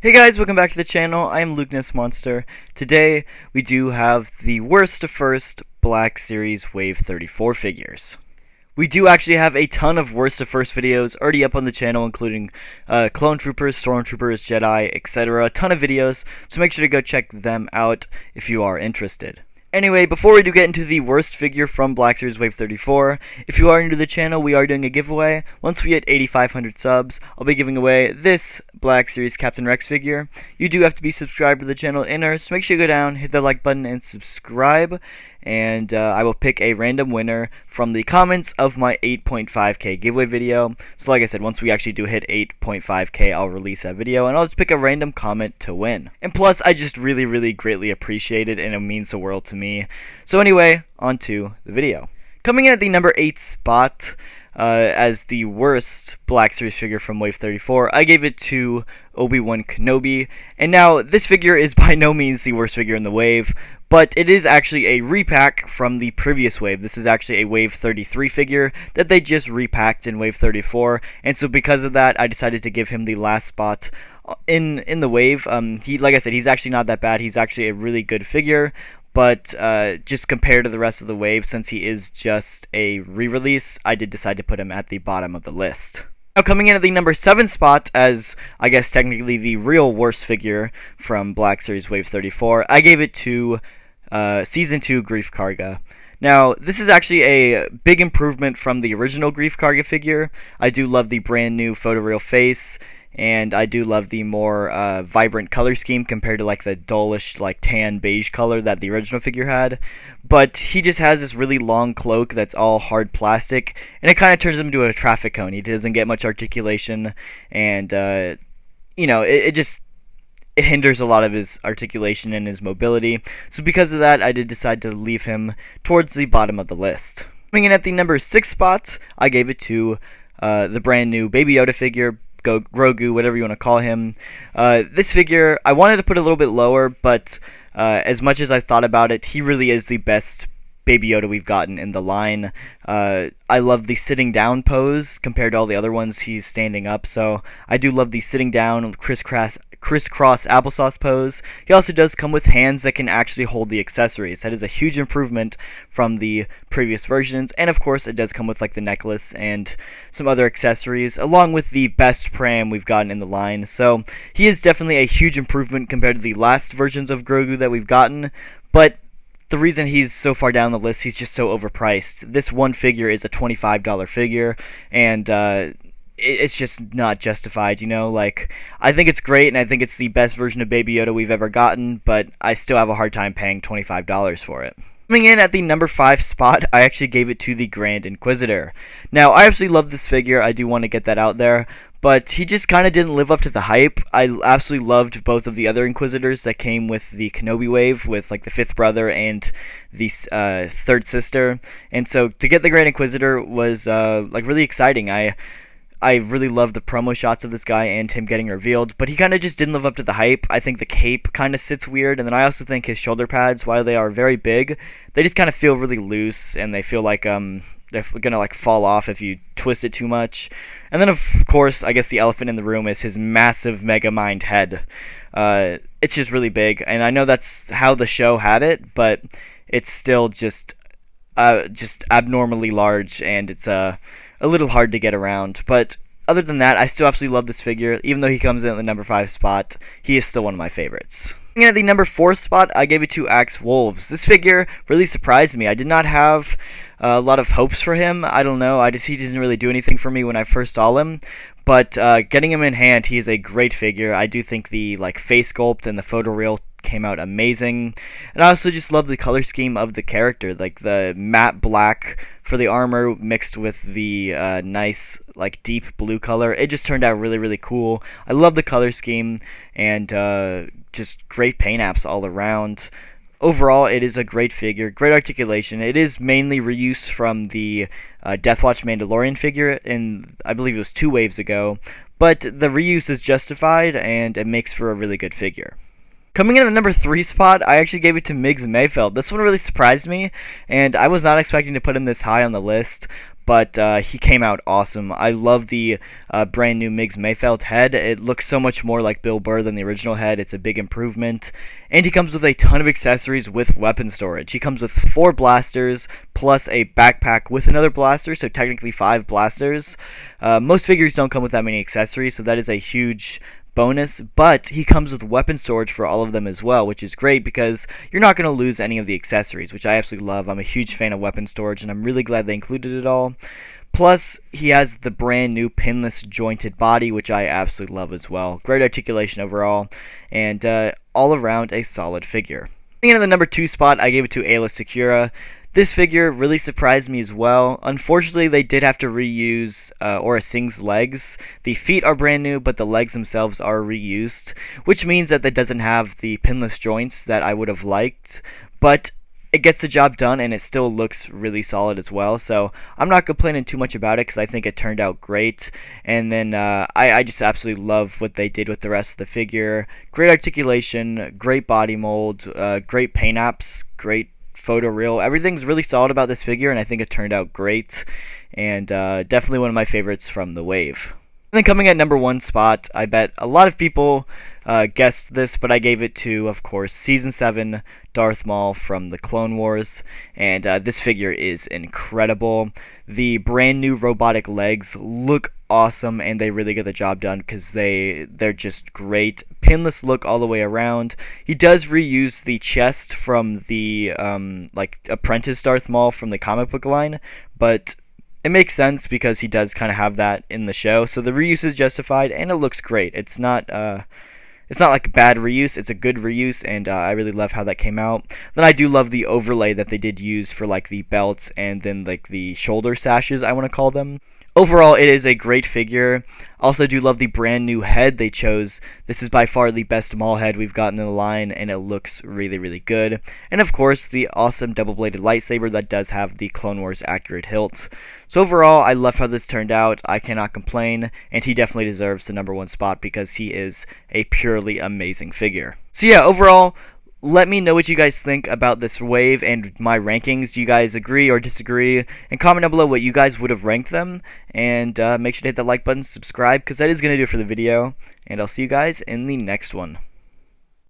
Hey guys, welcome back to the channel. I am Lukeness Monster. Today, we do have the worst to first Black Series Wave 34 figures. We do actually have a ton of worst to first videos already up on the channel, including Clone Troopers, Stormtroopers, Jedi, etc. A ton of videos, so make sure to go check them out if you are interested. Anyway, before we do get into the worst figure from Black Series Wave 34, if you are new to the channel, we are doing a giveaway. Once we hit 8,500 subs, I'll be giving away this Black Series Captain Rex figure. You do have to be subscribed to the channel so make sure you go down, hit the like button, and subscribe. And I will pick a random winner from the comments of my 8.5k giveaway video. So like I said, once we actually do hit 8.5k, I'll release that video, and I'll just pick a random comment to win. And plus, I just really greatly appreciate it, and it means the world to me. So anyway, on to the video. Coming in at the number 8 spot, as the worst Black Series figure from Wave 34, I gave it to Obi-Wan Kenobi. And now, this figure is by no means the worst figure in the wave, but it is actually a repack from the previous wave. This is actually a Wave 33 figure that they just repacked in Wave 34, and so because of that, I decided to give him the last spot in the wave. Like I said, he's actually not that bad. He's actually a really good figure, but just compared to the rest of the wave, since he is just a re-release, I did decide to put him at the bottom of the list. Now, coming in at the number 7 spot, as I guess technically the real worst figure from Black Series Wave 34, I gave it to Season 2 Greef Karga. Now, this is actually a big improvement from the original Greef Karga figure. I do love the brand new photoreal face, and I do love the more vibrant color scheme compared to like the dullish like tan beige color that the original figure had. But he just has this really long cloak that's all hard plastic, and it kind of turns him into a traffic cone. He doesn't get much articulation, and it hinders a lot of his articulation and his mobility. So because of that, I did decide to leave him towards the bottom of the list. Coming in at the number 6 spot, I gave it to the brand new Baby Yoda figure, Grogu, whatever you want to call him. This figure, I wanted to put a little bit lower, but as much as I thought about it, he really is the best Baby Yoda we've gotten in the line. I love the sitting down pose compared to all the other ones. He's standing up, so I do love the sitting down crisscross applesauce pose. He also does come with hands that can actually hold the accessories. That is a huge improvement from the previous versions, and of course it does come with like the necklace and some other accessories, along with the best pram we've gotten in the line. So he is definitely a huge improvement compared to the last versions of Grogu that we've gotten, but the reason he's so far down the list, he's just so overpriced. This one figure is a $25 figure, and it's just not justified, you know? Like, I think it's great, and I think it's the best version of Baby Yoda we've ever gotten, but I still have a hard time paying $25 for it. Coming in at the number 5 spot, I actually gave it to the Grand Inquisitor. Now, I absolutely love this figure. I do want to get that out there, but he just kind of didn't live up to the hype. I absolutely loved both of the other Inquisitors that came with the Kenobi wave, with like the 5th brother and the 3rd sister, and so to get the Grand Inquisitor was like really exciting. I really love the promo shots of this guy and him getting revealed, but he kind of just didn't live up to the hype. I think the cape kind of sits weird, and then I also think his shoulder pads, while they are very big, they just kind of feel really loose, and they feel like they're gonna like fall off if you twist it too much. And then of course, I guess the elephant in the room is his massive Mega Mind head. It's just really big, and I know that's how the show had it, but it's still just abnormally large, and it's a little hard to get around. But other than that, I still absolutely love this figure. Even though he comes in at the number 5 spot, he is still one of my favorites. And at the number 4 spot, I gave it to Axe Wolves. This figure really surprised me. I did not have a lot of hopes for him. I don't know. He doesn't really do anything for me when I first saw him. But getting him in hand, he is a great figure. I do think the like face sculpt and the photoreal came out amazing, and I also just love the color scheme of the character, like the matte black for the armor mixed with the nice like deep blue color. It just turned out really cool. I love the color scheme, and just great paint apps all around. Overall, it is a great figure, great articulation. It is mainly reused from the Death Watch Mandalorian figure, in I believe it was 2 waves ago, but the reuse is justified, and it makes for a really good figure. Coming in at the number 3 spot, I actually gave it to Migs Mayfield. This one really surprised me, and I was not expecting to put him this high on the list, but he came out awesome. I love the brand new Migs Mayfield head. It looks so much more like Bill Burr than the original head. It's a big improvement. And he comes with a ton of accessories with weapon storage. He comes with 4 blasters plus a backpack with another blaster, so technically 5 blasters. Most figures don't come with that many accessories, so that is a huge bonus, but he comes with weapon storage for all of them as well, which is great because you're not going to lose any of the accessories, which I absolutely love. I'm a huge fan of weapon storage, and I'm really glad they included it all. Plus, he has the brand new pinless jointed body, which I absolutely love as well. Great articulation overall, and all around a solid figure. In the number 2 spot, I gave it to Ayla Sakura. This figure really surprised me as well. Unfortunately, they did have to reuse Aura Singh's legs. The feet are brand new, but the legs themselves are reused, which means that it doesn't have the pinless joints that I would have liked, but it gets the job done, and it still looks really solid as well. So I'm not complaining too much about it because I think it turned out great. And then I just absolutely love what they did with the rest of the figure. Great articulation, great body mold, great paint apps, great photoreal. Everything's really solid about this figure, and I think it turned out great, and definitely one of my favorites from the wave. And then coming at number 1 spot, I bet a lot of people guessed this, but I gave it to, of course, Season 7 Darth Maul from the Clone Wars, and this figure is incredible. The brand new robotic legs look awesome, and they really get the job done because they're just great. Pinless look all the way around. He does reuse the chest from the like Apprentice Darth Maul from the comic book line, but it makes sense because he does kind of have that in the show, so the reuse is justified, and it looks great. It's not like a bad reuse, it's a good reuse, and I really love how that came out. Then I do love the overlay that they did use for like the belts and then like the shoulder sashes, I want to call them. Overall, it is a great figure. Also do love the brand new head they chose. This is by far the best Maul head we've gotten in the line, and it looks really, really good. And of course, the awesome double-bladed lightsaber that does have the Clone Wars accurate hilt. So overall, I love how this turned out. I cannot complain, and he definitely deserves the number 1 spot because he is a purely amazing figure. So yeah, overall, let me know what you guys think about this wave and my rankings. Do you guys agree or disagree? And comment down below what you guys would have ranked them. And make sure to hit that like button, subscribe, because that is going to do it for the video. And I'll see you guys in the next one.